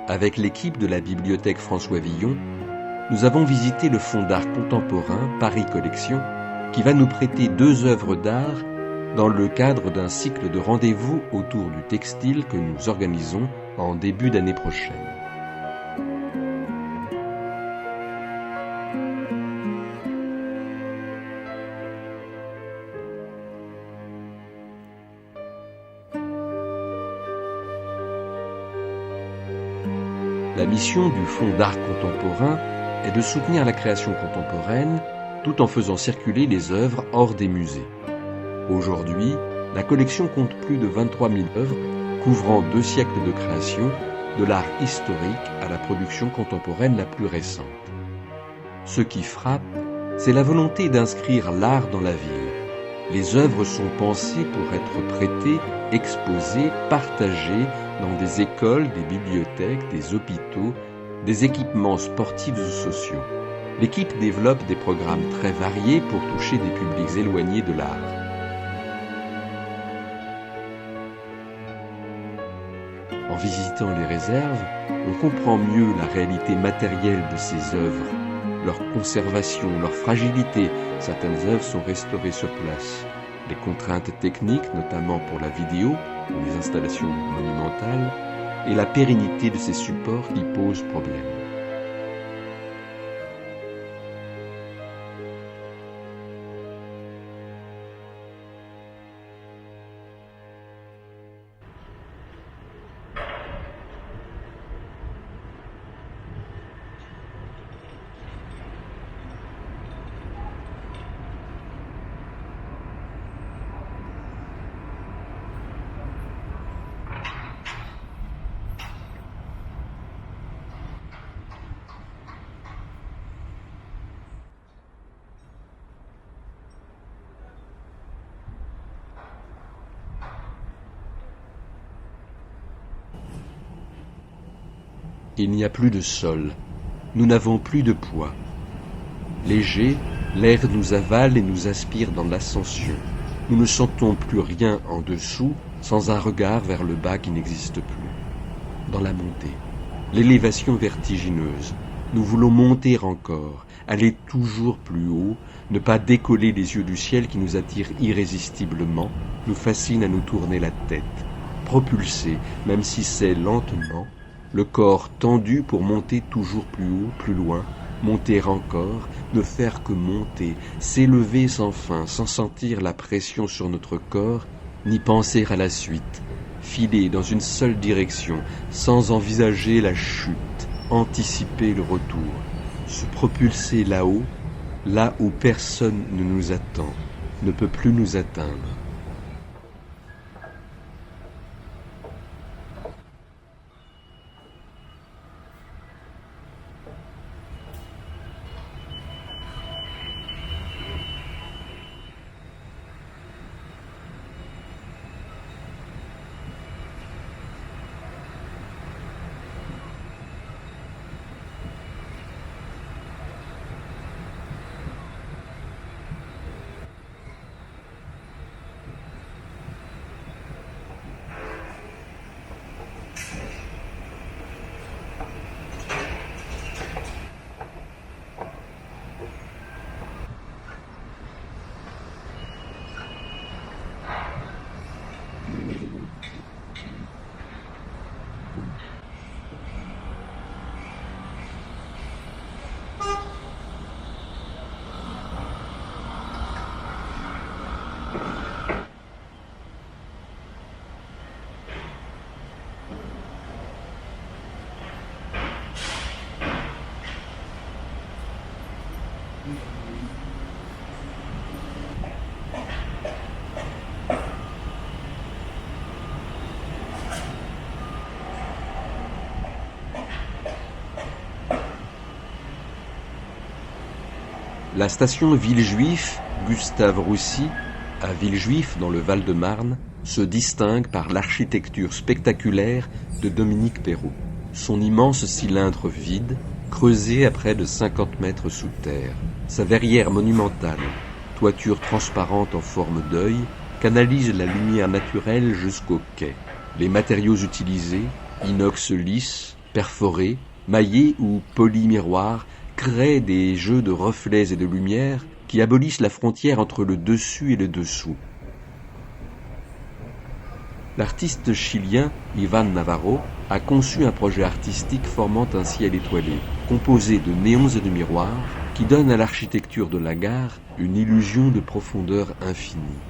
Avec l'équipe de la bibliothèque François Villon, nous avons visité le Fonds d'art contemporain Paris Collection, qui va nous prêter 2 œuvres d'art dans le cadre d'un cycle de rendez-vous autour du textile que nous organisons en début d'année prochaine. La mission du Fonds d'art contemporain est de soutenir la création contemporaine tout en faisant circuler les œuvres hors des musées. Aujourd'hui, la collection compte plus de 23 000 œuvres couvrant 2 siècles de création, de l'art historique à la production contemporaine la plus récente. Ce qui frappe, c'est la volonté d'inscrire l'art dans la ville. Les œuvres sont pensées pour être prêtées, exposées, partagées dans des écoles, des bibliothèques, des hôpitaux, des équipements sportifs ou sociaux. L'équipe développe des programmes très variés pour toucher des publics éloignés de l'art. En visitant les réserves, on comprend mieux la réalité matérielle de ces œuvres, leur conservation, leur fragilité. Certaines œuvres sont restaurées sur place. Les contraintes techniques, notamment pour la vidéo ou les installations monumentales, et la pérennité de ces supports qui posent problème. Il n'y a plus de sol, nous n'avons plus de poids. Léger, l'air nous avale et nous aspire dans l'ascension. Nous ne sentons plus rien en dessous, sans un regard vers le bas qui n'existe plus. Dans la montée, l'élévation vertigineuse, nous voulons monter encore, aller toujours plus haut, ne pas décoller les yeux du ciel qui nous attire irrésistiblement, nous fascine à nous tourner la tête, propulser, même si c'est lentement, le corps tendu pour monter toujours plus haut, plus loin, monter encore, ne faire que monter, s'élever sans fin, sans sentir la pression sur notre corps, ni penser à la suite, filer dans une seule direction, sans envisager la chute, anticiper le retour, se propulser là-haut, là où personne ne nous attend, ne peut plus nous atteindre. La station Villejuif, Gustave Roussy, à Villejuif, dans le Val-de-Marne, se distingue par l'architecture spectaculaire de Dominique Perrault. Son immense cylindre vide, creusé à près de 50 mètres sous terre, sa verrière monumentale, toiture transparente en forme d'œil, canalise la lumière naturelle jusqu'au quai. Les matériaux utilisés, inox lisse, perforés, maillés ou polymiroirs, créent des jeux de reflets et de lumière qui abolissent la frontière entre le dessus et le dessous. L'artiste chilien Ivan Navarro a conçu un projet artistique formant un ciel étoilé, composé de néons et de miroirs, qui donne à l'architecture de la gare une illusion de profondeur infinie.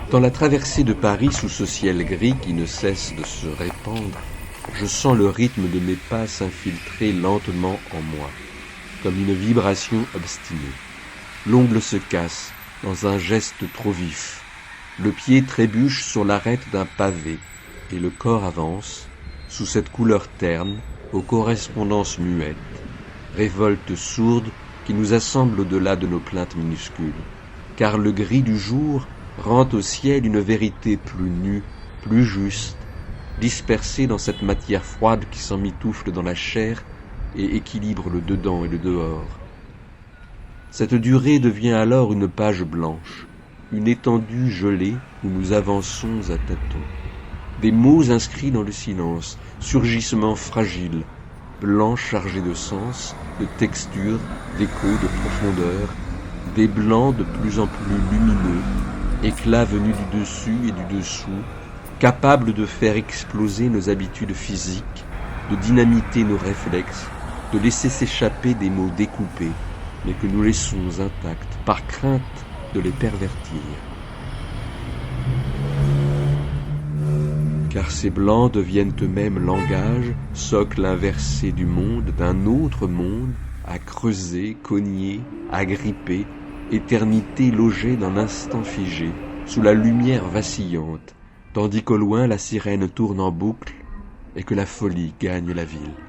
Dans la traversée de Paris sous ce ciel gris qui ne cesse de se répandre, je sens le rythme de mes pas s'infiltrer lentement en moi, comme une vibration obstinée. L'ongle se casse dans un geste trop vif, le pied trébuche sur l'arête d'un pavé, et le corps avance, sous cette couleur terne, aux correspondances muettes, révolte sourde qui nous assemble au-delà de nos plaintes minuscules, car le gris du jour rend au ciel une vérité plus nue, plus juste, dispersée dans cette matière froide qui s'emmitoufle dans la chair et équilibre le dedans et le dehors. Cette durée devient alors une page blanche, une étendue gelée où nous avançons à tâtons. Des mots inscrits dans le silence, surgissements fragiles, blancs chargés de sens, de texture, d'écho, de profondeur, des blancs de plus en plus lumineux, éclats venus du dessus et du dessous, capables de faire exploser nos habitudes physiques, de dynamiter nos réflexes, de laisser s'échapper des mots découpés, mais que nous laissons intacts par crainte de les pervertir. Car ces blancs deviennent eux-mêmes langage, socle inversé du monde, d'un autre monde, à creuser, cogner, agripper, éternité logée dans l'instant figé, sous la lumière vacillante, tandis qu'au loin la sirène tourne en boucle et que la folie gagne la ville.